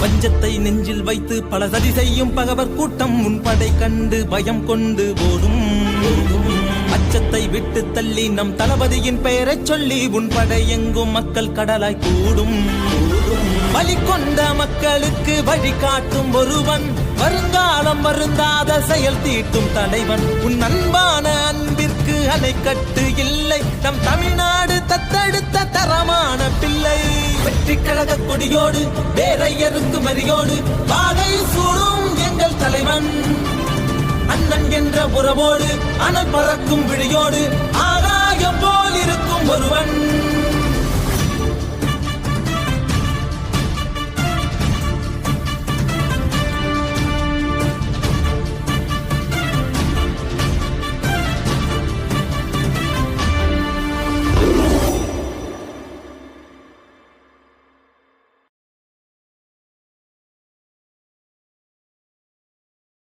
பஞ்சத்தை நெஞ்சில் வைத்து பல சதி செய்யும் பகவர் கூட்டம் உன் படை கண்டு பயம் கொண்டு ஓடும். அச்சத்தை விட்டு தள்ளி நம் தளபதியின் பெயரைச் சொல்லி உன் படை எங்கும் மக்கள் கடலாய் கூடும். வழி கொண்ட மக்களுக்கு வழிகாட்டும் ஒருவன், வருங்காலம் வருந்தாத செயல் தீட்டும் தலைவன். உன் அன்பான அன்பிற்கு அணைக்கட்டு இல்லை, நம் தமிழ்நாடு தத்தெடுத்த தரமான பிள்ளை. வெற்றி கழக கொடியோடு வேறையருக்கு மரியோடு பாதை சூடும் எங்கள் தலைவன். அண்ணன் என்ற உறவோடு அனல் பறக்கும் விழியோடு ஆகாயம் போல் இருக்கும் ஒருவன்.